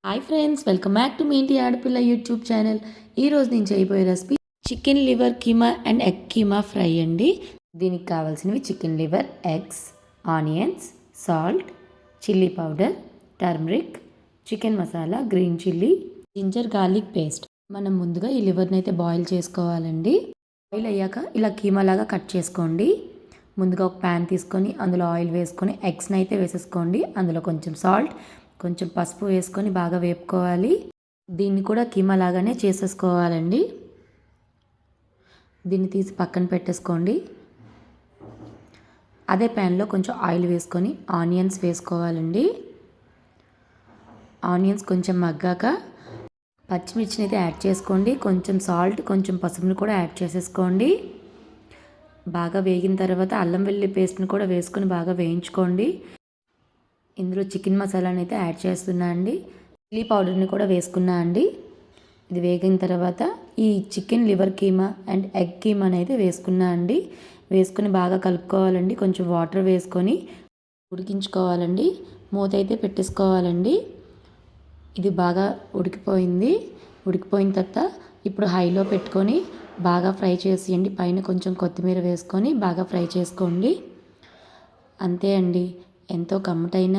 Hi friends, welcome back to మీ ఇంటి ఆడపిల్ల యూట్యూబ్ ఛానల్. ఈరోజు నేను చేయబోయే recipe chicken liver keema and egg keema fry అండి. దీనికి కావాల్సినవి chicken liver, eggs, onions, salt, chilli powder, turmeric, chicken masala, green chilli, ginger garlic paste. మనం ముందుగా ఈ లివర్ని అయితే బాయిల్ చేసుకోవాలండి. బాయిల్ అయ్యాక ఇలా కీమా లాగా కట్ చేసుకోండి. ముందుగా ఒక ప్యాన్ తీసుకొని అందులో ఆయిల్ వేసుకొని ఎగ్స్ని అయితే వేసేసుకోండి. అందులో కొంచెం సాల్ట్, కొంచెం పసుపు వేసుకొని బాగా వేపుకోవాలి. దీన్ని కూడా కీమా లాగానే చేసేసుకోవాలండి. దీన్ని తీసి పక్కన పెట్టేసుకోండి. అదే ప్యాన్లో కొంచెం ఆయిల్ వేసుకొని ఆనియన్స్ వేసుకోవాలండి. ఆనియన్స్ కొంచెం మగ్గాక పచ్చిమిర్చిని అయితే యాడ్ చేసుకోండి. కొంచెం సాల్ట్, కొంచెం పసుపుని కూడా యాడ్ చేసేసుకోండి. బాగా వేగిన తర్వాత అల్లం వెల్లుల్లి పేస్ట్ని కూడా వేసుకొని బాగా వేయించుకోండి. ఇందులో చికెన్ మసాలాని అయితే యాడ్ చేస్తున్నా అండి. చిల్లీ పౌడర్ని కూడా వేసుకున్నా అండి. ఇది వేగిన తర్వాత ఈ chicken liver keema and egg keema అయితే వేసుకున్నా అండి. వేసుకొని బాగా కలుపుకోవాలండి. కొంచెం వాటర్ వేసుకొని ఉడికించుకోవాలండి. మూత అయితే పెట్టేసుకోవాలండి. ఇది బాగా ఉడికిపోయింది. ఉడికిపోయిన తర్వాత ఇప్పుడు హైలో పెట్టుకొని బాగా ఫ్రై చేసేయండి. పైన కొంచెం కొత్తిమీర వేసుకొని బాగా ఫ్రై చేసుకోండి. అంతే అండి, ఎంతో కమ్మటైన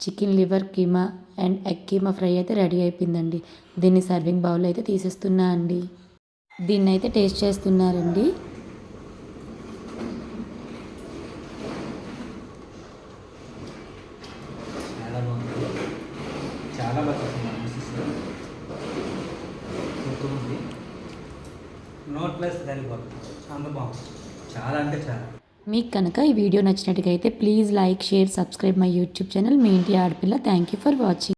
chicken liver keema and egg keema fry అయితే రెడీ అయిపోయిందండి. దీన్ని సర్వింగ్ బౌల్ అయితే తీసేస్తున్నా అండి. దీన్ని అయితే టేస్ట్ చేస్తున్నారండి. చాలా బాగుంది. చాలా బాగా గుర్తుంది. నోట్ ప్లస్ సరిపోతుంది. అంత బాగుంది. చాలా అంటే చాలా. మీకు కనుక ఈ వీడియో నచ్చినట్టుగా అయితే please like, share, subscribe my YouTube channel మీ ఇంటి ఆడపిల్ల. Thank you for watching.